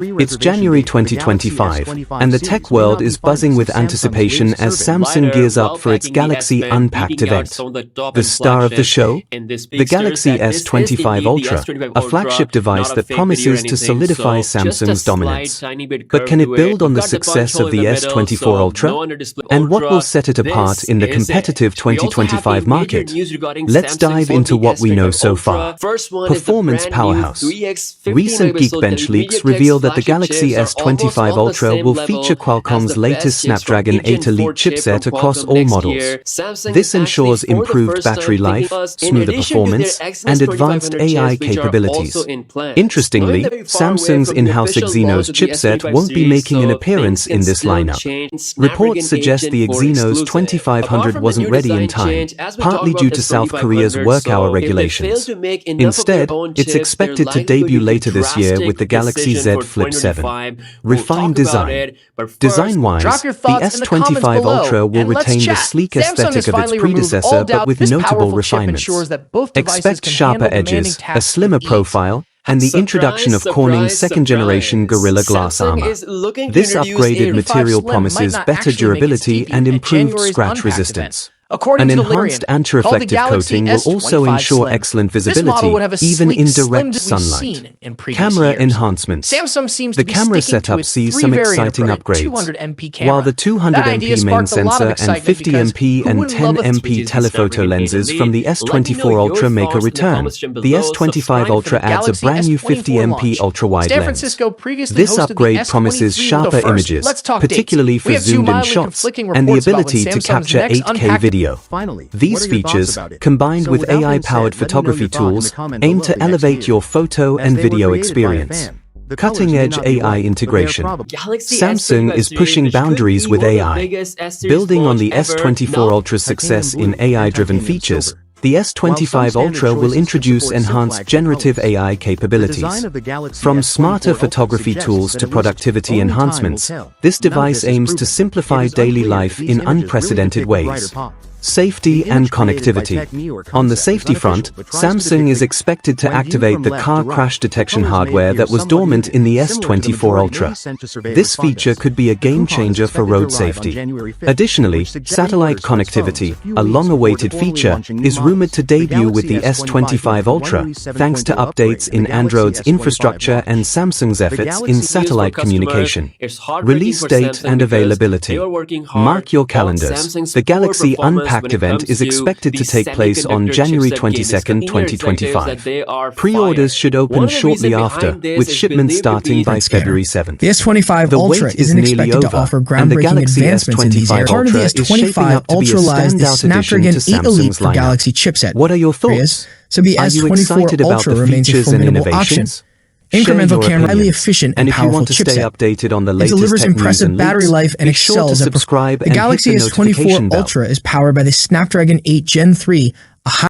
It's January 2025, and the tech world is buzzing with anticipation as Samsung gears up for its Galaxy Unpacked event. The star of the show? The Galaxy S25 Ultra, a flagship device that promises to solidify Samsung's dominance. But can it build on the success of the S24 Ultra? And what will set it apart in the competitive 2025 market? Let's dive into what we know so far. Performance powerhouse. Recent Geekbench leaks reveal that the Galaxy S25 Ultra will feature Qualcomm's latest Snapdragon 8 Elite chipset across all models. This ensures improved battery life, smoother performance, and advanced AI capabilities. Interestingly, Samsung's in-house Exynos chipset won't be making an appearance in this lineup. Reports suggest the Exynos 2500 wasn't ready in time, partly due to South Korea's work hour regulations. Instead, it's expected to debut later this year with the Galaxy Z Flip 7. Refined design. Design-wise, the S25 Ultra will retain the sleek aesthetic of its predecessor but with notable refinements. Expect sharper edges, a slimmer profile, and the introduction of Corning's second-generation Gorilla Glass armor. This upgraded material promises better durability and improved scratch resistance. An enhanced anti-reflective coating will also ensure excellent visibility, even in direct sunlight. Camera enhancements. The camera setup sees some exciting upgrades. While the 200MP main sensor and 50MP and 10MP telephoto lenses from the S24 Ultra make a return, the S25 Ultra adds a brand new 50MP ultra-wide lens. This upgrade promises sharper images, particularly for zoomed-in shots, and the ability to capture 8K video. These features, combined with AI-powered photography tools, aim to elevate your photo and video experience. Cutting-edge AI integration. Samsung is pushing boundaries with AI. Building on the S24 Ultra's success in AI-driven features, the S25 Ultra will introduce enhanced generative AI capabilities. From smarter photography tools to productivity enhancements, this device aims to simplify daily life in unprecedented ways. Safety and connectivity. On the safety front, Samsung is expected to activate the car crash detection hardware that was dormant in the S24 Ultra. This feature could be a game-changer for road safety. Additionally, satellite connectivity, a long-awaited feature, is rumored to debut with the S25 Ultra, thanks to updates in Android's infrastructure and Samsung's efforts in satellite communication. Release date and availability. Mark your calendars. The Galaxy Unpacked event is expected to take place on January 22, 2025. Pre-orders should open shortly after, with shipments starting by February 7th. The S25 Ultra isn't expected to offer groundbreaking advancements in these areas. Part of the S25 Ultra lies the Snapdragon 8 Elite for Galaxy chipset. What are your thoughts? So the S24 Ultra remains a formidable option. Incremental camera, highly efficient and powerful chipset. It delivers impressive battery life and excels at performance. The Galaxy S24 Ultra is powered by the Snapdragon 8 Gen 3, a high